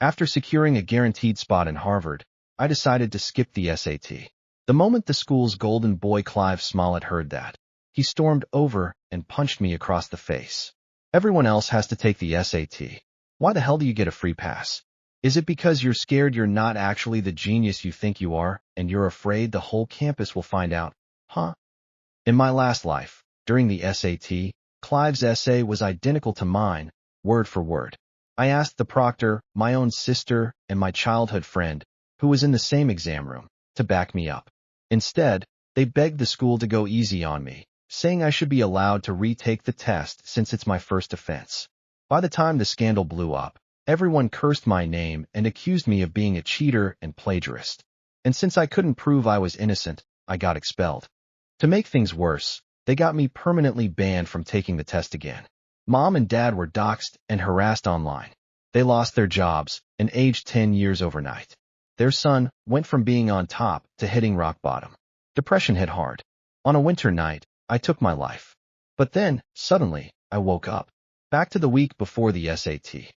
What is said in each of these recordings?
After securing a guaranteed spot in Harvard, I decided to skip the SAT. The moment the school's golden boy Clive Smollett heard that, he stormed over and punched me across the face. Everyone else has to take the SAT. Why the hell do you get a free pass? Is it because you're scared you're not actually the genius you think you are, and you're afraid the whole campus will find out? Huh? In my last life, during the SAT, Clive's essay was identical to mine, word for word. I asked the proctor, my own sister, and my childhood friend, who was in the same exam room, to back me up. Instead, they begged the school to go easy on me, saying I should be allowed to retake the test since it's my first offense. By the time the scandal blew up, everyone cursed my name and accused me of being a cheater and plagiarist. And since I couldn't prove I was innocent, I got expelled. To make things worse, they got me permanently banned from taking the test again. Mom and Dad were doxxed and harassed online. They lost their jobs and aged 10 years overnight. Their son went from being on top to hitting rock bottom. Depression hit hard. On a winter night, I took my life. But then, suddenly, I woke up. Back to the week before the SAT.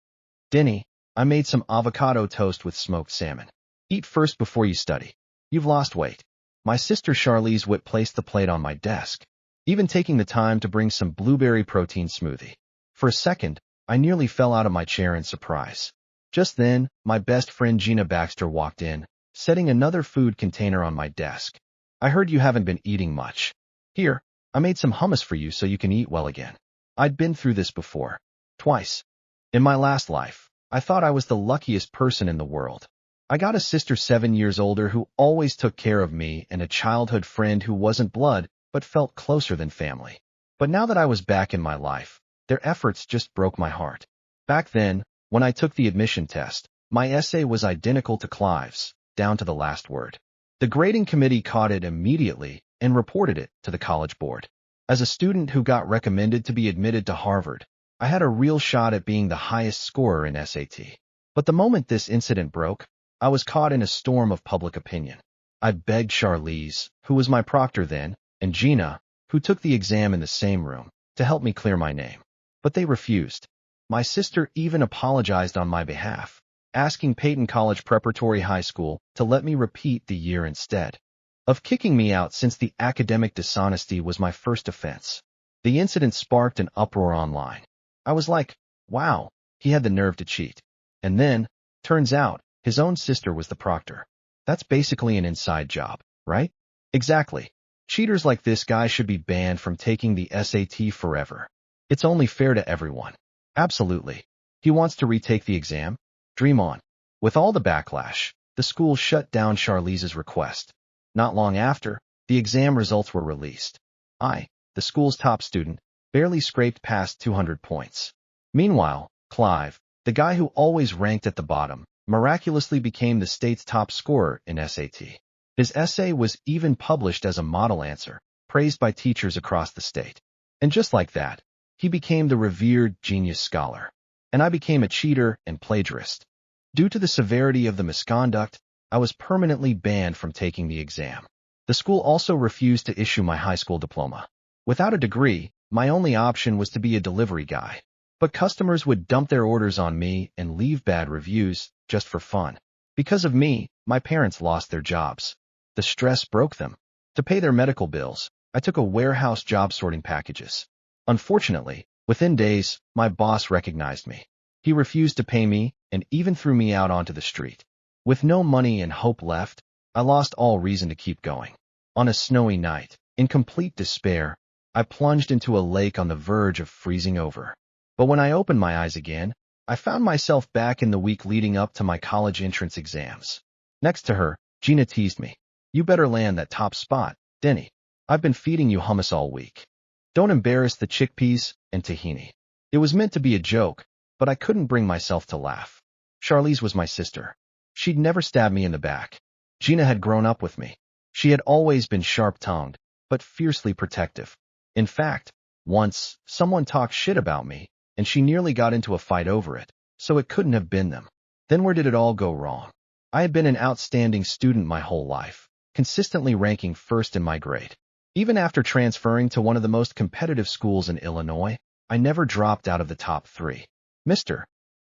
Dinny, I made some avocado toast with smoked salmon. Eat first before you study. You've lost weight. My sister Charlize Witt placed the plate on my desk, even taking the time to bring some blueberry protein smoothie. For a second, I nearly fell out of my chair in surprise. Just then, my best friend Gina Baxter walked in, setting another food container on my desk. I heard you haven't been eating much. Here, I made some hummus for you so you can eat well again. I'd been through this before. Twice. In my last life, I thought I was the luckiest person in the world. I got a sister 7 years older who always took care of me and a childhood friend who wasn't blood but felt closer than family. But now that I was back in my life, their efforts just broke my heart. Back then, when I took the admission test, my essay was identical to Clive's, down to the last word. The grading committee caught it immediately and reported it to the college board. As a student who got recommended to be admitted to Harvard, I had a real shot at being the highest scorer in SAT. But the moment this incident broke, I was caught in a storm of public opinion. I begged Charlize, who was my proctor then, and Gina, who took the exam in the same room, to help me clear my name. But they refused. My sister even apologized on my behalf, asking Peyton College Preparatory High School to let me repeat the year instead of kicking me out since the academic dishonesty was my first offense. The incident sparked an uproar online. I was like, wow, he had the nerve to cheat. And then, turns out, his own sister was the proctor. That's basically an inside job, right? Exactly. Cheaters like this guy should be banned from taking the SAT forever. It's only fair to everyone. Absolutely. He wants to retake the exam? Dream on. With all the backlash, the school shut down Charlize's request. Not long after, the exam results were released. I, the school's top student, barely scraped past 200 points. Meanwhile, Clive, the guy who always ranked at the bottom, miraculously became the state's top scorer in SAT. His essay was even published as a model answer, praised by teachers across the state. And just like that, he became the revered genius scholar. And I became a cheater and plagiarist. Due to the severity of the misconduct, I was permanently banned from taking the exam. The school also refused to issue my high school diploma. Without a degree, my only option was to be a delivery guy. But customers would dump their orders on me and leave bad reviews, just for fun. Because of me, my parents lost their jobs. The stress broke them. To pay their medical bills, I took a warehouse job sorting packages. Unfortunately, within days, my boss recognized me. He refused to pay me and even threw me out onto the street. With no money and hope left, I lost all reason to keep going. On a snowy night, in complete despair, I plunged into a lake on the verge of freezing over. But when I opened my eyes again, I found myself back in the week leading up to my college entrance exams. Next to her, Gina teased me. You better land that top spot, Denny. I've been feeding you hummus all week. Don't embarrass the chickpeas and tahini. It was meant to be a joke, but I couldn't bring myself to laugh. Charlize was my sister. She'd never stabbed me in the back. Gina had grown up with me. She had always been sharp-tongued, but fiercely protective. In fact, once, someone talked shit about me, and she nearly got into a fight over it, so it couldn't have been them. Then where did it all go wrong? I had been an outstanding student my whole life, consistently ranking first in my grade. Even after transferring to one of the most competitive schools in Illinois, I never dropped out of the top 3. Mr.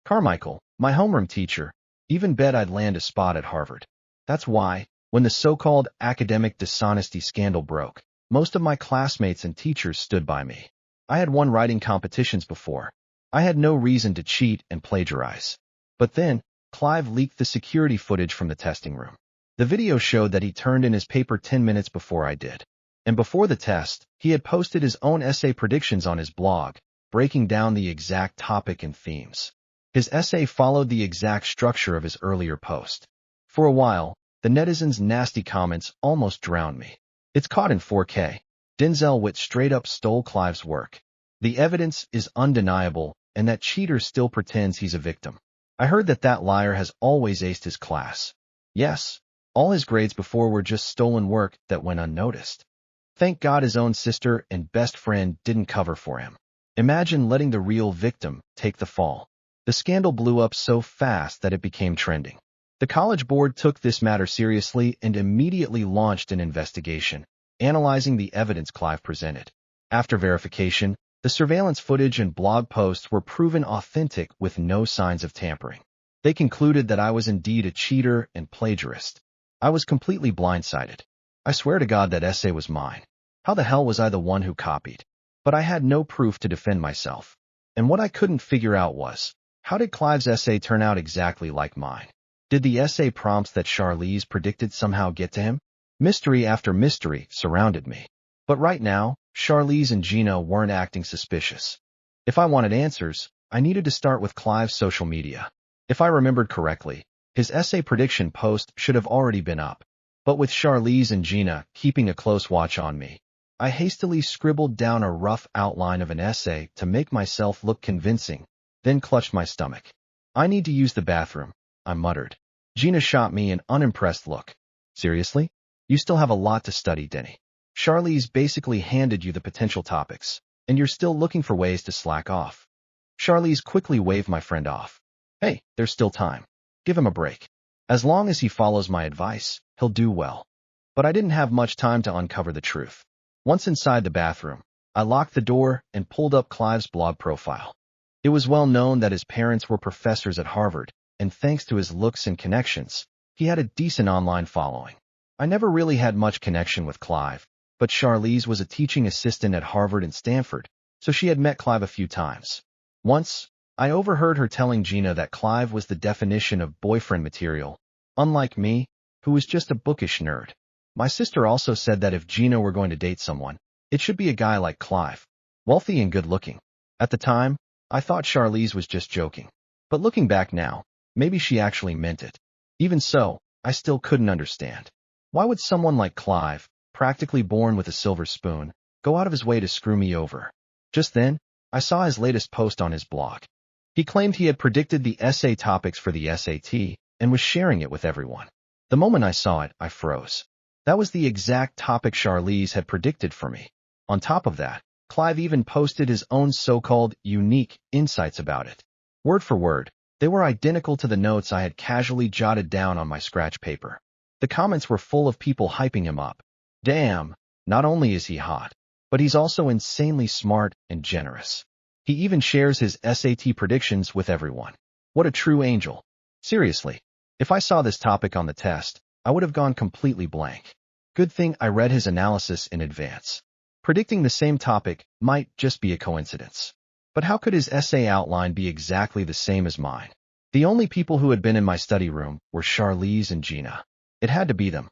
Carmichael, my homeroom teacher, even bet I'd land a spot at Harvard. That's why, when the so-called academic dishonesty scandal broke, most of my classmates and teachers stood by me. I had won writing competitions before. I had no reason to cheat and plagiarize. But then, Clive leaked the security footage from the testing room. The video showed that he turned in his paper 10 minutes before I did. And before the test, he had posted his own essay predictions on his blog, breaking down the exact topic and themes. His essay followed the exact structure of his earlier post. For a while, the netizens' nasty comments almost drowned me. It's caught in 4K. Denzel Witt straight up stole Clive's work. The evidence is undeniable, and that cheater still pretends he's a victim. I heard that liar has always aced his class. Yes, all his grades before were just stolen work that went unnoticed. Thank God his own sister and best friend didn't cover for him. Imagine letting the real victim take the fall. The scandal blew up so fast that it became trending. The College Board took this matter seriously and immediately launched an investigation, analyzing the evidence Clive presented. After verification, the surveillance footage and blog posts were proven authentic with no signs of tampering. They concluded that I was indeed a cheater and plagiarist. I was completely blindsided. I swear to God that essay was mine. How the hell was I the one who copied? But I had no proof to defend myself. And what I couldn't figure out was, how did Clive's essay turn out exactly like mine? Did the essay prompts that Charlize predicted somehow get to him? Mystery after mystery surrounded me. But right now, Charlize and Gina weren't acting suspicious. If I wanted answers, I needed to start with Clive's social media. If I remembered correctly, his essay prediction post should have already been up. But with Charlize and Gina keeping a close watch on me, I hastily scribbled down a rough outline of an essay to make myself look convincing, then clutched my stomach. I need to use the bathroom, I muttered. Gina shot me an unimpressed look. Seriously? You still have a lot to study, Denny. Charlize basically handed you the potential topics, and you're still looking for ways to slack off. Charlize quickly waved my friend off. Hey, there's still time. Give him a break. As long as he follows my advice, he'll do well. But I didn't have much time to uncover the truth. Once inside the bathroom, I locked the door and pulled up Clive's blog profile. It was well known that his parents were professors at Harvard, and thanks to his looks and connections, he had a decent online following. I never really had much connection with Clive, but Charlize was a teaching assistant at Harvard and Stanford, so she had met Clive a few times. Once, I overheard her telling Gina that Clive was the definition of boyfriend material, unlike me, who was just a bookish nerd. My sister also said that if Gina were going to date someone, it should be a guy like Clive, wealthy and good-looking. At the time, I thought Charlize was just joking. But looking back now, maybe she actually meant it. Even so, I still couldn't understand. Why would someone like Clive, practically born with a silver spoon, go out of his way to screw me over? Just then, I saw his latest post on his blog. He claimed he had predicted the essay topics for the SAT and was sharing it with everyone. The moment I saw it, I froze. That was the exact topic Charlize had predicted for me. On top of that, Clive even posted his own so-called unique insights about it. Word for word, they were identical to the notes I had casually jotted down on my scratch paper. The comments were full of people hyping him up. Damn, not only is he hot, but he's also insanely smart and generous. He even shares his SAT predictions with everyone. What a true angel. Seriously, if I saw this topic on the test, I would have gone completely blank. Good thing I read his analysis in advance. Predicting the same topic might just be a coincidence. But how could his essay outline be exactly the same as mine? The only people who had been in my study room were Charlize and Gina. It had to be them.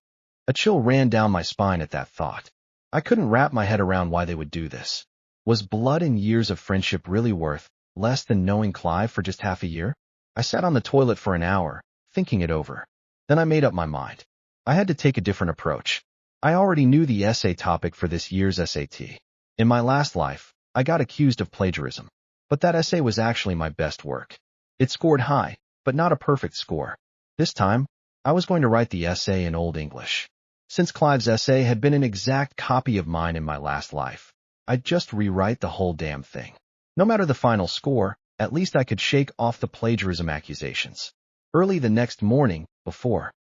A chill ran down my spine at that thought. I couldn't wrap my head around why they would do this. Was blood and years of friendship really worth less than knowing Clive for just half a year? I sat on the toilet for an hour, thinking it over. Then I made up my mind. I had to take a different approach. I already knew the essay topic for this year's SAT. In my last life, I got accused of plagiarism. But that essay was actually my best work. It scored high, but not a perfect score. This time, I was going to write the essay in Old English. Since Clive's essay had been an exact copy of mine in my last life, I'd just rewrite the whole damn thing. No matter the final score, at least I could shake off the plagiarism accusations. Early the next morning, before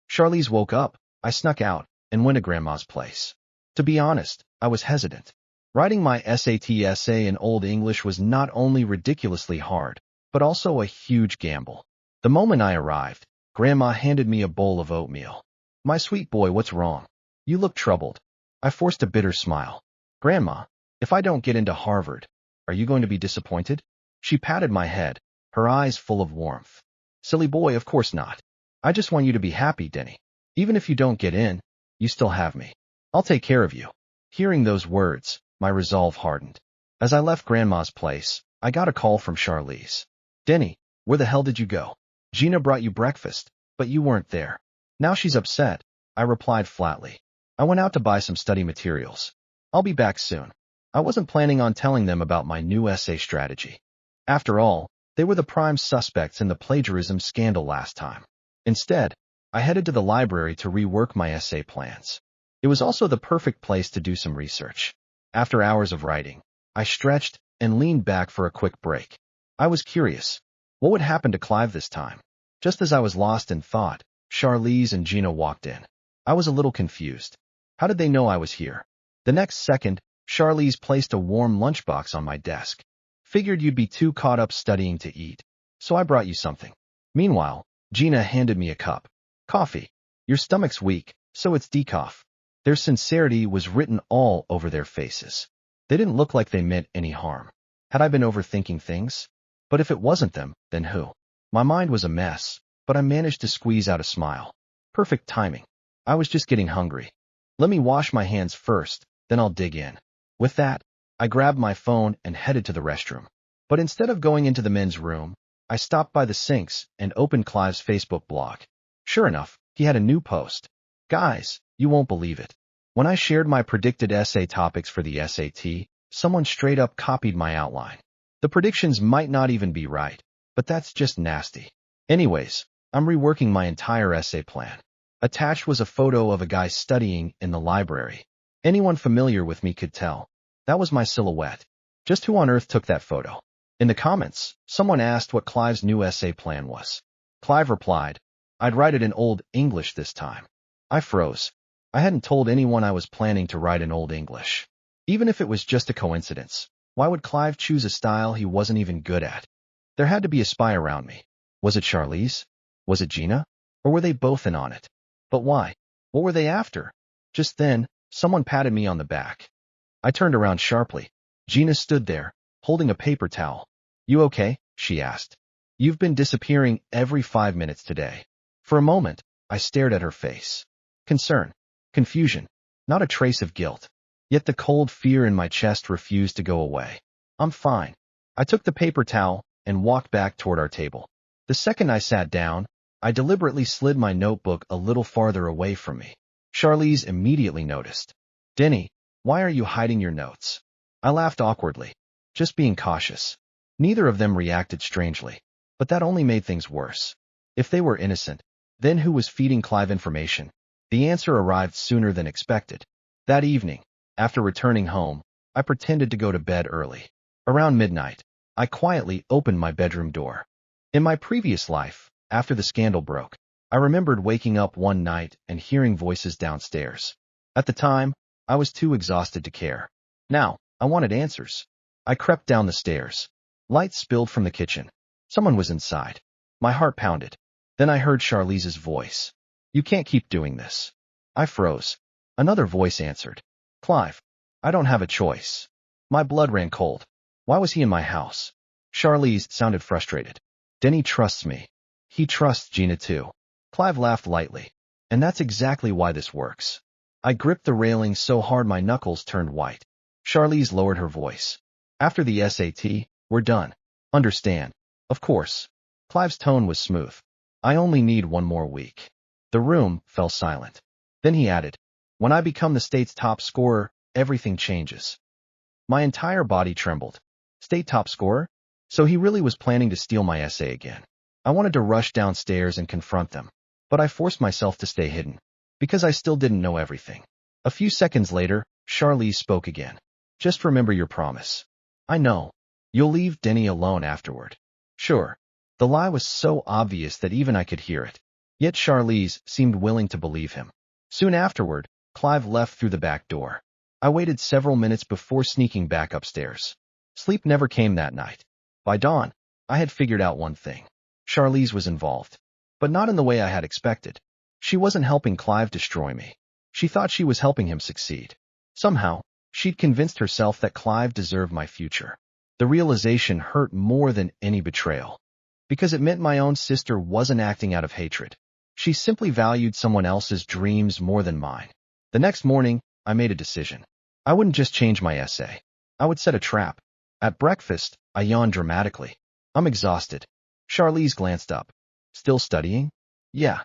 Charlize woke up, I snuck out and went to Grandma's place. To be honest, I was hesitant. Writing my SAT essay in Old English was not only ridiculously hard, but also a huge gamble. The moment I arrived, Grandma handed me a bowl of oatmeal. "My sweet boy, what's wrong? You look troubled." I forced a bitter smile. "Grandma, if I don't get into Harvard, are you going to be disappointed?" She patted my head, her eyes full of warmth. "Silly boy, of course not. I just want you to be happy, Denny. Even if you don't get in, you still have me. I'll take care of you." Hearing those words, my resolve hardened. As I left Grandma's place, I got a call from Charlize. "Denny, where the hell did you go? Gina brought you breakfast, but you weren't there." "Now she's upset," I replied flatly. "I went out to buy some study materials. I'll be back soon." I wasn't planning on telling them about my new essay strategy. After all, they were the prime suspects in the plagiarism scandal last time. Instead, I headed to the library to rework my essay plans. It was also the perfect place to do some research. After hours of writing, I stretched and leaned back for a quick break. I was curious. What would happen to Clive this time? Just as I was lost in thought, Charlize and Gina walked in. I was a little confused. How did they know I was here? The next second, Charlize placed a warm lunchbox on my desk. "Figured you'd be too caught up studying to eat, so I brought you something." Meanwhile, Gina handed me a cup. "Coffee. Your stomach's weak, so it's decaf." Their sincerity was written all over their faces. They didn't look like they meant any harm. Had I been overthinking things? But if it wasn't them, then who? My mind was a mess, but I managed to squeeze out a smile. Perfect timing. I was just getting hungry. "Let me wash my hands first, then I'll dig in." With that, I grabbed my phone and headed to the restroom. But instead of going into the men's room, I stopped by the sinks and opened Clive's Facebook blog. Sure enough, he had a new post. "Guys, you won't believe it. When I shared my predicted essay topics for the SAT, someone straight up copied my outline. The predictions might not even be right, but that's just nasty. Anyways, I'm reworking my entire essay plan." Attached was a photo of a guy studying in the library. Anyone familiar with me could tell. That was my silhouette. Just who on earth took that photo? In the comments, someone asked what Clive's new essay plan was. Clive replied, "I'd write it in Old English this time." I froze. I hadn't told anyone I was planning to write in Old English. Even if it was just a coincidence, why would Clive choose a style he wasn't even good at? There had to be a spy around me. Was it Charlize? Was it Gina? Or were they both in on it? But why? What were they after? Just then, someone patted me on the back. I turned around sharply. Gina stood there, holding a paper towel. "You okay?" she asked. "You've been disappearing every 5 minutes today." For a moment, I stared at her face. Concern, confusion, not a trace of guilt. Yet the cold fear in my chest refused to go away. "I'm fine." I took the paper towel and walked back toward our table. The second I sat down, I deliberately slid my notebook a little farther away from me. Charlize immediately noticed. "Denny, why are you hiding your notes?" I laughed awkwardly, just being cautious. Neither of them reacted strangely, but that only made things worse. If they were innocent, then who was feeding Clive information? The answer arrived sooner than expected. That evening, after returning home, I pretended to go to bed early. Around midnight, I quietly opened my bedroom door. In my previous life, after the scandal broke, I remembered waking up one night and hearing voices downstairs. At the time, I was too exhausted to care. Now, I wanted answers. I crept down the stairs. Light spilled from the kitchen. Someone was inside. My heart pounded. Then I heard Charlize's voice. "You can't keep doing this." I froze. Another voice answered. "Clive, I don't have a choice." My blood ran cold. Why was he in my house? Charlize sounded frustrated. "Denny trusts me. He trusts Gina too." Clive laughed lightly. "And that's exactly why this works." I gripped the railing so hard my knuckles turned white. Charlize lowered her voice. "After the SAT, we're done. Understand?" "Of course." Clive's tone was smooth. "I only need 1 more week." The room fell silent. Then he added, "When I become the state's top scorer, everything changes." My entire body trembled. State top scorer? So he really was planning to steal my essay again. I wanted to rush downstairs and confront them, but I forced myself to stay hidden, because I still didn't know everything. A few seconds later, Charlize spoke again. "Just remember your promise." "I know. You'll leave Denny alone afterward." "Sure." The lie was so obvious that even I could hear it. Yet Charlize seemed willing to believe him. Soon afterward, Clive left through the back door. I waited several minutes before sneaking back upstairs. Sleep never came that night. By dawn, I had figured out one thing. Charlize was involved. But not in the way I had expected. She wasn't helping Clive destroy me. She thought she was helping him succeed. Somehow, she'd convinced herself that Clive deserved my future. The realization hurt more than any betrayal. Because it meant my own sister wasn't acting out of hatred. She simply valued someone else's dreams more than mine. The next morning, I made a decision. I wouldn't just change my essay. I would set a trap. At breakfast, I yawned dramatically. I'm exhausted. Charlize glanced up. Still studying? Yeah.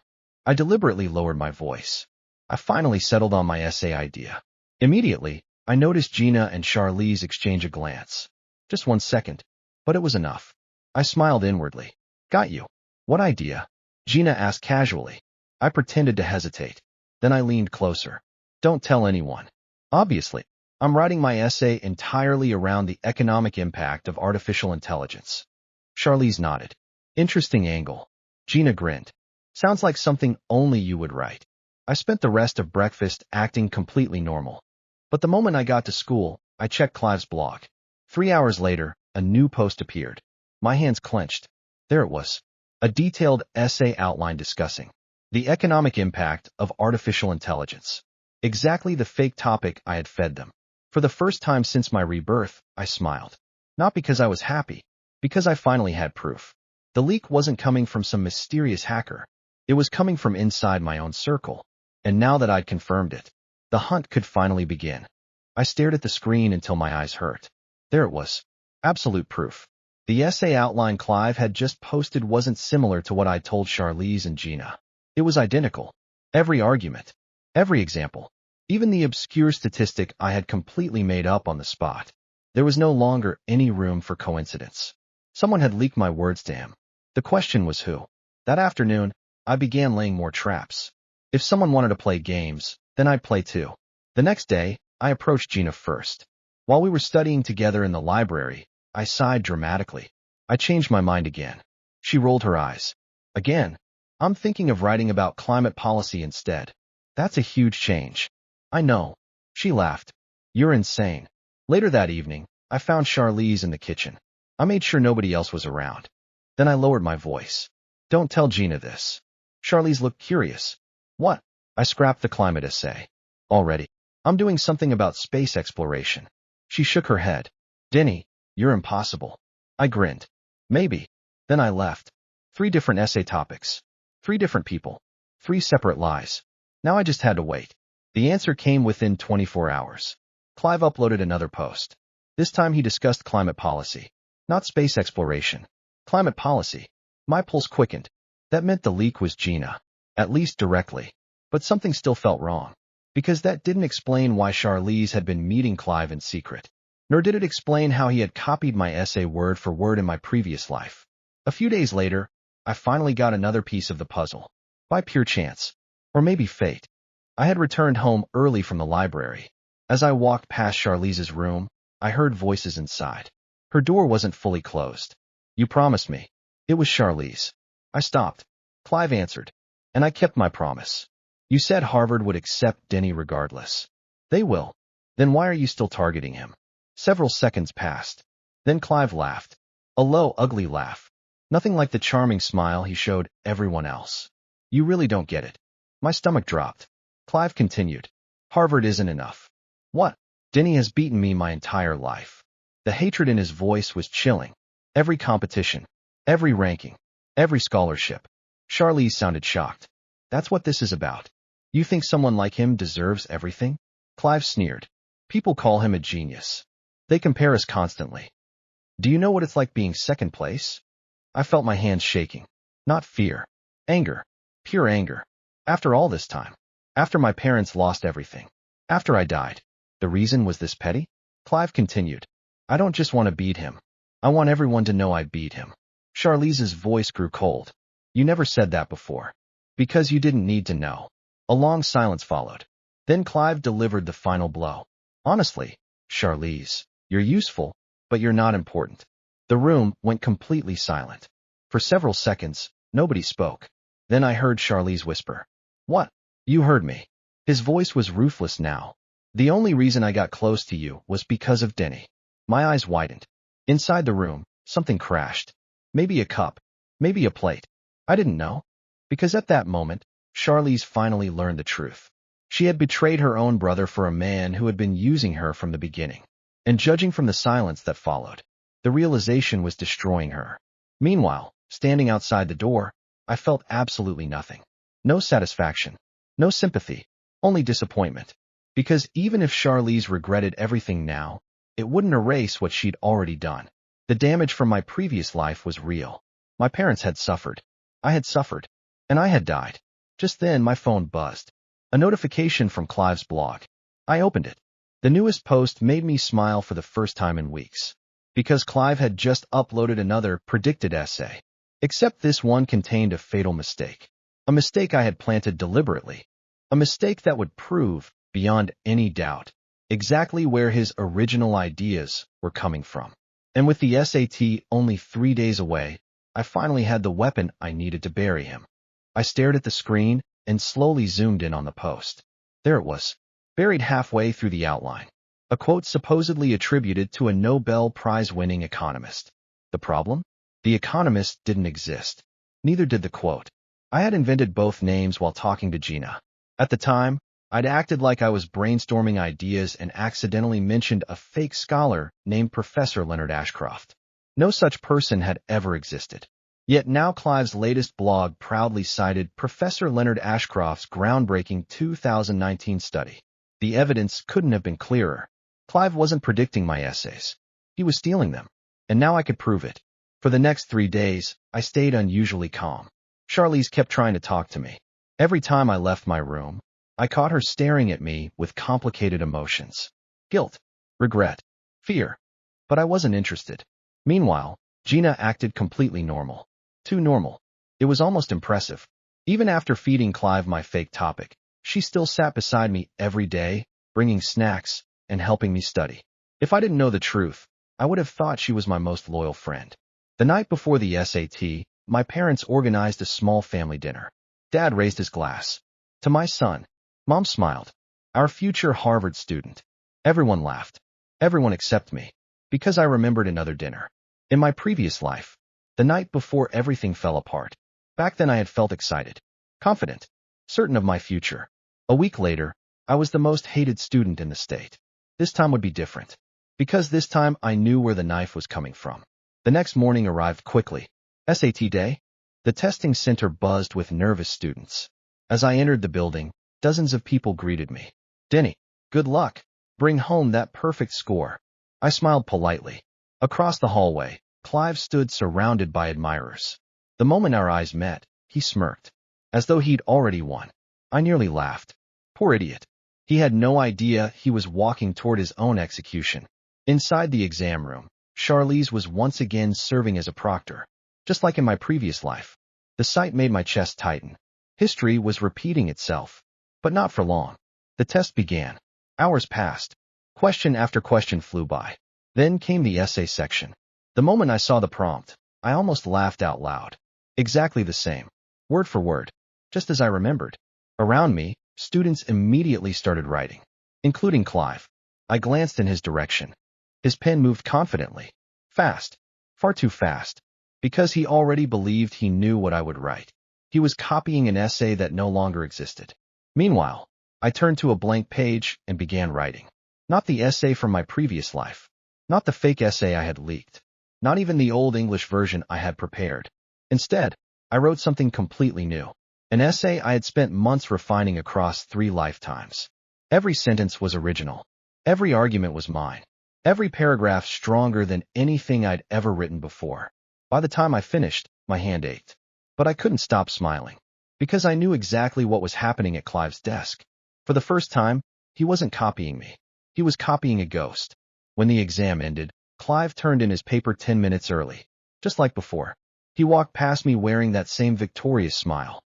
I deliberately lowered my voice. I finally settled on my essay idea. Immediately, I noticed Gina and Charlize exchange a glance. Just 1 second, but it was enough. I smiled inwardly. Got you. What idea? Gina asked casually. I pretended to hesitate. Then I leaned closer. Don't tell anyone. Obviously, I'm writing my essay entirely around the economic impact of artificial intelligence. Charlize nodded. Interesting angle. Gina grinned. Sounds like something only you would write. I spent the rest of breakfast acting completely normal. But the moment I got to school, I checked Clive's blog. 3 hours later, a new post appeared. My hands clenched. There it was. A detailed essay outline discussing the economic impact of artificial intelligence. Exactly the fake topic I had fed them. For the first time since my rebirth, I smiled. Not because I was happy, because I finally had proof. The leak wasn't coming from some mysterious hacker. It was coming from inside my own circle. And now that I'd confirmed it, the hunt could finally begin. I stared at the screen until my eyes hurt. There it was. Absolute proof. The essay outline Clive had just posted wasn't similar to what I told Charlize and Gina. It was identical. Every argument. Every example. Even the obscure statistic I had completely made up on the spot. There was no longer any room for coincidence. Someone had leaked my words to him. The question was who. That afternoon, I began laying more traps. If someone wanted to play games, then I'd play too. The next day, I approached Gina first. While we were studying together in the library, I sighed dramatically. I changed my mind again. She rolled her eyes. Again? I'm thinking of writing about climate policy instead. That's a huge change. I know. She laughed. You're insane. Later that evening, I found Charlize in the kitchen. I made sure nobody else was around. Then I lowered my voice. Don't tell Gina this. Charlize looked curious. What? I scrapped the climate essay. Already. I'm doing something about space exploration. She shook her head. Denny, you're impossible. I grinned. Maybe. Then I left. 3 different essay topics. 3 different people. 3 separate lies. Now I just had to wait. The answer came within 24 hours. Clive uploaded another post. This time he discussed climate policy. Not space exploration. Climate policy. My pulse quickened. That meant the leak was Gina. At least directly. But something still felt wrong. Because that didn't explain why Charlize had been meeting Clive in secret. Nor did it explain how he had copied my essay word for word in my previous life. A few days later, I finally got another piece of the puzzle. By pure chance. Or maybe fate. I had returned home early from the library. As I walked past Charlize's room, I heard voices inside. Her door wasn't fully closed. You promised me. It was Charlize. I stopped. Clive answered. And I kept my promise. You said Harvard would accept Denny regardless. They will. Then why are you still targeting him? Several seconds passed. Then Clive laughed. A low, ugly laugh. Nothing like the charming smile he showed everyone else. You really don't get it. My stomach dropped. Clive continued. Harvard isn't enough. What? Denny has beaten me my entire life. The hatred in his voice was chilling. Every competition. Every ranking. Every scholarship. Charlize sounded shocked. That's what this is about. You think someone like him deserves everything? Clive sneered. People call him a genius. They compare us constantly. Do you know what it's like being second place? I felt my hands shaking. Not fear. Anger. Pure anger. After all this time. After my parents lost everything. After I died. The reason was this petty? Clive continued. I don't just want to beat him. I want everyone to know I beat him. Charlize's voice grew cold. You never said that before. Because you didn't need to know. A long silence followed. Then Clive delivered the final blow. Honestly, Charlize, you're useful, but you're not important. The room went completely silent. For several seconds, nobody spoke. Then I heard Charlize whisper. What? You heard me. His voice was ruthless now. The only reason I got close to you was because of Denny. My eyes widened. Inside the room, something crashed. Maybe a cup. Maybe a plate. I didn't know. Because at that moment, Charlize finally learned the truth. She had betrayed her own brother for a man who had been using her from the beginning. And judging from the silence that followed, the realization was destroying her. Meanwhile, standing outside the door, I felt absolutely nothing. No satisfaction. No sympathy. Only disappointment. Because even if Charlize regretted everything now, it wouldn't erase what she'd already done. The damage from my previous life was real. My parents had suffered. I had suffered. And I had died. Just then my phone buzzed. A notification from Clive's blog. I opened it. The newest post made me smile for the first time in weeks. Because Clive had just uploaded another predicted essay. Except this one contained a fatal mistake. A mistake I had planted deliberately. A mistake that would prove, beyond any doubt, exactly where his original ideas were coming from. And with the SAT only 3 days away, I finally had the weapon I needed to bury him. I stared at the screen and slowly zoomed in on the post. There it was, buried halfway through the outline. A quote supposedly attributed to a Nobel Prize-winning economist. The problem? The economist didn't exist. Neither did the quote. I had invented both names while talking to Gina. At the time, I'd acted like I was brainstorming ideas and accidentally mentioned a fake scholar named Professor Leonard Ashcroft. No such person had ever existed. Yet now Clive's latest blog proudly cited Professor Leonard Ashcroft's groundbreaking 2019 study. The evidence couldn't have been clearer. Clive wasn't predicting my essays. He was stealing them. And now I could prove it. For the next 3 days, I stayed unusually calm. Charlize kept trying to talk to me. Every time I left my room, I caught her staring at me with complicated emotions. Guilt, regret, fear. But I wasn't interested. Meanwhile, Gina acted completely normal. Too normal. It was almost impressive. Even after feeding Clive my fake topic, she still sat beside me every day, bringing snacks and helping me study. If I didn't know the truth, I would have thought she was my most loyal friend. The night before the SAT, my parents organized a small family dinner. Dad raised his glass. To my son. Mom smiled. Our future Harvard student. Everyone laughed. Everyone except me. Because I remembered another dinner. In my previous life. The night before everything fell apart. Back then I had felt excited. Confident. Certain of my future. A week later, I was the most hated student in the state. This time would be different. Because this time I knew where the knife was coming from. The next morning arrived quickly. SAT day? The testing center buzzed with nervous students. As I entered the building, dozens of people greeted me. Denny, good luck. Bring home that perfect score. I smiled politely. Across the hallway, Clive stood surrounded by admirers. The moment our eyes met, he smirked. As though he'd already won. I nearly laughed. Poor idiot. He had no idea he was walking toward his own execution. Inside the exam room, Charlize was once again serving as a proctor. Just like in my previous life. The sight made my chest tighten. History was repeating itself. But not for long. The test began. Hours passed. Question after question flew by. Then came the essay section. The moment I saw the prompt, I almost laughed out loud. Exactly the same. Word for word. Just as I remembered. Around me, students immediately started writing. Including Clive. I glanced in his direction. His pen moved confidently. Fast. Far too fast. Because he already believed he knew what I would write. He was copying an essay that no longer existed. Meanwhile, I turned to a blank page and began writing. Not the essay from my previous life. Not the fake essay I had leaked. Not even the old English version I had prepared. Instead, I wrote something completely new. An essay I had spent months refining across 3 lifetimes. Every sentence was original. Every argument was mine. Every paragraph stronger than anything I'd ever written before. By the time I finished, my hand ached. But I couldn't stop smiling. Because I knew exactly what was happening at Clive's desk. For the first time, he wasn't copying me. He was copying a ghost. When the exam ended, Clive turned in his paper 10 minutes early. Just like before. He walked past me wearing that same victorious smile.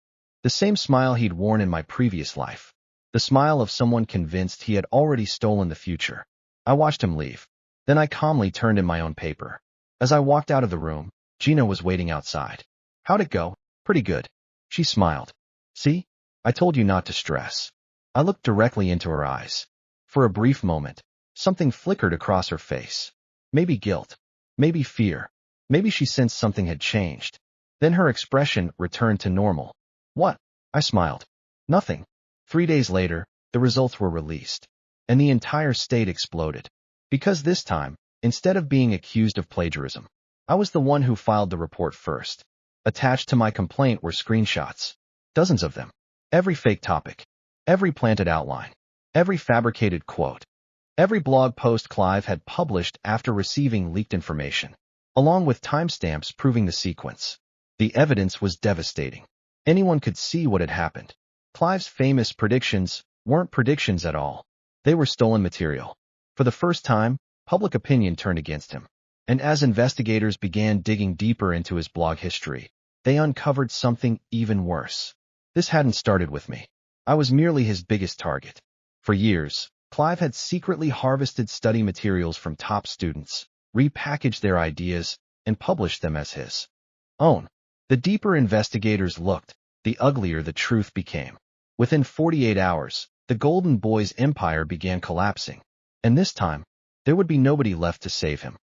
The same smile he'd worn in my previous life. The smile of someone convinced he had already stolen the future. I watched him leave. Then I calmly turned in my own paper. As I walked out of the room, Gina was waiting outside. How'd it go? Pretty good. She smiled. See? I told you not to stress. I looked directly into her eyes. For a brief moment, something flickered across her face. Maybe guilt. Maybe fear. Maybe she sensed something had changed. Then her expression returned to normal. What? I smiled. Nothing. 3 days later, the results were released, and the entire state exploded. Because this time, instead of being accused of plagiarism, I was the one who filed the report first. Attached to my complaint were screenshots. Dozens of them. Every fake topic. Every planted outline. Every fabricated quote. Every blog post Clive had published after receiving leaked information, along with timestamps proving the sequence. The evidence was devastating. Anyone could see what had happened. Clive's famous predictions weren't predictions at all. They were stolen material. For the first time, public opinion turned against him. And as investigators began digging deeper into his blog history, they uncovered something even worse. This hadn't started with me. I was merely his biggest target. For years, Clive had secretly harvested study materials from top students, repackaged their ideas, and published them as his own. The deeper investigators looked, the uglier the truth became. Within 48 hours, the Golden Boy's empire began collapsing, and this time, there would be nobody left to save him.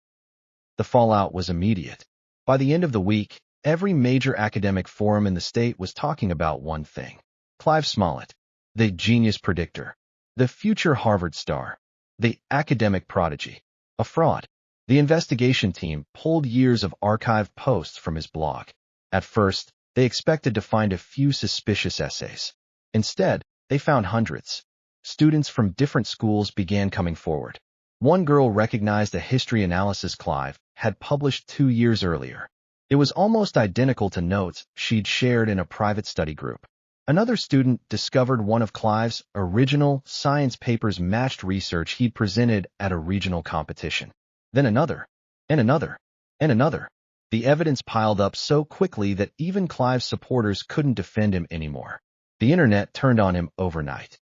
The fallout was immediate. By the end of the week, every major academic forum in the state was talking about one thing. Clive Smollett, the genius predictor, the future Harvard star, the academic prodigy, a fraud. The investigation team pulled years of archived posts from his blog. At first, they expected to find a few suspicious essays. Instead, they found hundreds. Students from different schools began coming forward. One girl recognized a history analysis Clive had published 2 years earlier. It was almost identical to notes she'd shared in a private study group. Another student discovered one of Clive's original science papers matched research he'd presented at a regional competition. Then another, and another, and another. The evidence piled up so quickly that even Clive's supporters couldn't defend him anymore. The internet turned on him overnight.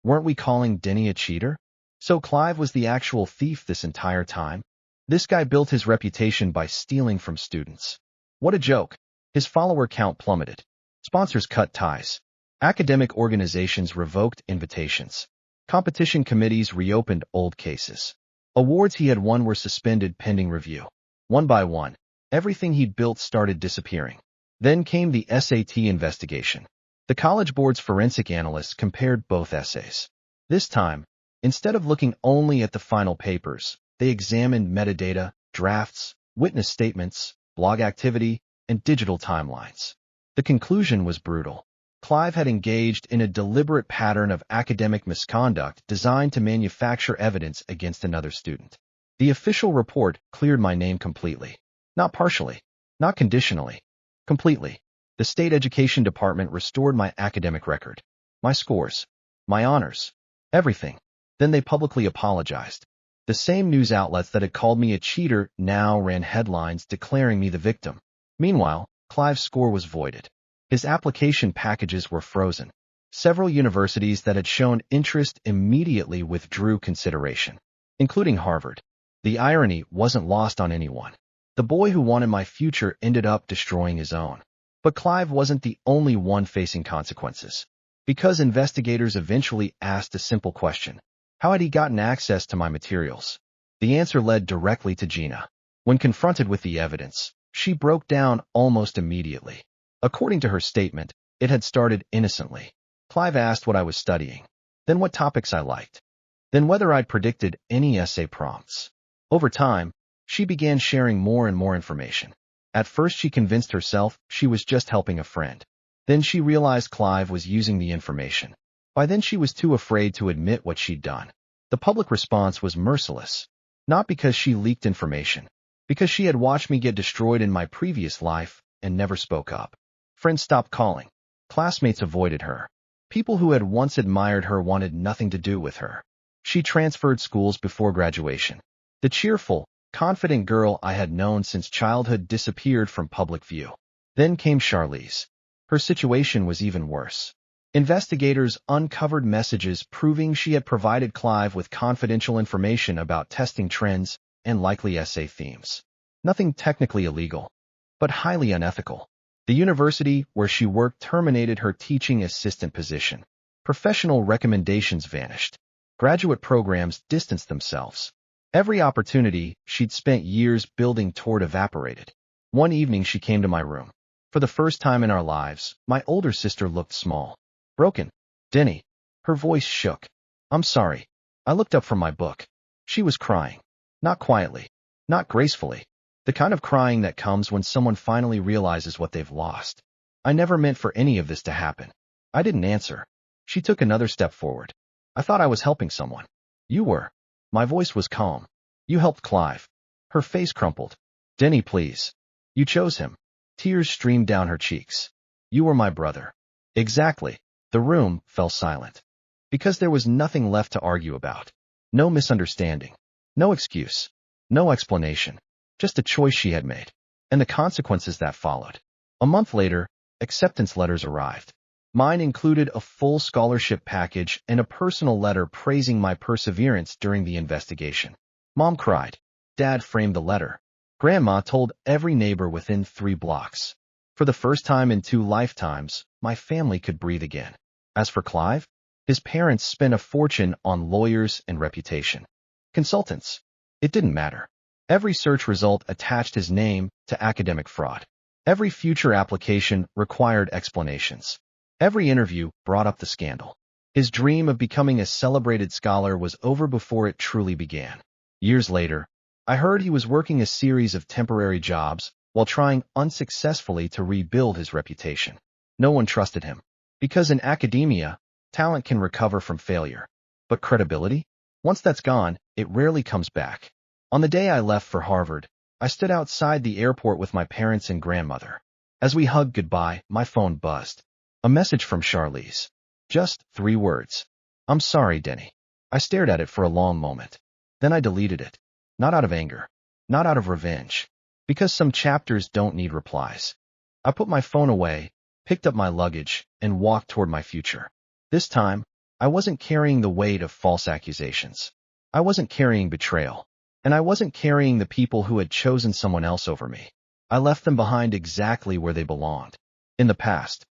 Weren't we calling Denny a cheater? So Clive was the actual thief this entire time? This guy built his reputation by stealing from students. What a joke. His follower count plummeted. Sponsors cut ties. Academic organizations revoked invitations. Competition committees reopened old cases. Awards he had won were suspended pending review. One by one, everything he'd built started disappearing. Then came the SAT investigation. The College Board's forensic analysts compared both essays. This time, instead of looking only at the final papers, they examined metadata, drafts, witness statements, blog activity, and digital timelines. The conclusion was brutal. Clive had engaged in a deliberate pattern of academic misconduct designed to manufacture evidence against another student. The official report cleared my name completely. Not partially, not conditionally, completely. The state education department restored my academic record, my scores, my honors, everything. Then they publicly apologized. The same news outlets that had called me a cheater now ran headlines declaring me the victim. Meanwhile, Clive's score was voided. His application packages were frozen. Several universities that had shown interest immediately withdrew consideration, including Harvard. The irony wasn't lost on anyone. The boy who wanted my future ended up destroying his own. But Clive wasn't the only one facing consequences. Because investigators eventually asked a simple question. How had he gotten access to my materials? The answer led directly to Gina. When confronted with the evidence, she broke down almost immediately. According to her statement, it had started innocently. Clive asked what I was studying, then what topics I liked, then whether I'd predicted any essay prompts. Over time, she began sharing more and more information. At first she convinced herself she was just helping a friend. Then she realized Clive was using the information. By then she was too afraid to admit what she'd done. The public response was merciless. Not because she leaked information, because she had watched me get destroyed in my previous life and never spoke up. Friends stopped calling. Classmates avoided her. People who had once admired her wanted nothing to do with her. She transferred schools before graduation. The cheerful, confident girl I had known since childhood disappeared from public view. Then came Charlize. Her situation was even worse. Investigators uncovered messages proving she had provided Clive with confidential information about testing trends and likely essay themes. Nothing technically illegal, but highly unethical. The university where she worked terminated her teaching assistant position. Professional recommendations vanished. Graduate programs distanced themselves. Every opportunity she'd spent years building toward evaporated. One evening she came to my room. For the first time in our lives, my older sister looked small. Broken. Denny. Her voice shook. I'm sorry. I looked up from my book. She was crying. Not quietly. Not gracefully. The kind of crying that comes when someone finally realizes what they've lost. I never meant for any of this to happen. I didn't answer. She took another step forward. I thought I was helping someone. You were. My voice was calm. You helped Clive. Her face crumpled. Denny, please. You chose him. Tears streamed down her cheeks. You were my brother. Exactly. The room fell silent. Because there was nothing left to argue about. No misunderstanding. No excuse. No explanation. Just a choice she had made. And the consequences that followed. A month later, acceptance letters arrived. Mine included a full scholarship package and a personal letter praising my perseverance during the investigation. Mom cried. Dad framed the letter. Grandma told every neighbor within 3 blocks. For the first time in 2 lifetimes, my family could breathe again. As for Clive, his parents spent a fortune on lawyers and reputation. Consultants. It didn't matter. Every search result attached his name to academic fraud. Every future application required explanations. Every interview brought up the scandal. His dream of becoming a celebrated scholar was over before it truly began. Years later, I heard he was working a series of temporary jobs while trying unsuccessfully to rebuild his reputation. No one trusted him. Because in academia, talent can recover from failure. But credibility? Once that's gone, it rarely comes back. On the day I left for Harvard, I stood outside the airport with my parents and grandmother. As we hugged goodbye, my phone buzzed. A message from Charlize. Just 3 words. I'm sorry, Denny. I stared at it for a long moment. Then I deleted it. Not out of anger. Not out of revenge. Because some chapters don't need replies. I put my phone away, picked up my luggage, and walked toward my future. This time, I wasn't carrying the weight of false accusations. I wasn't carrying betrayal. And I wasn't carrying the people who had chosen someone else over me. I left them behind exactly where they belonged. In the past.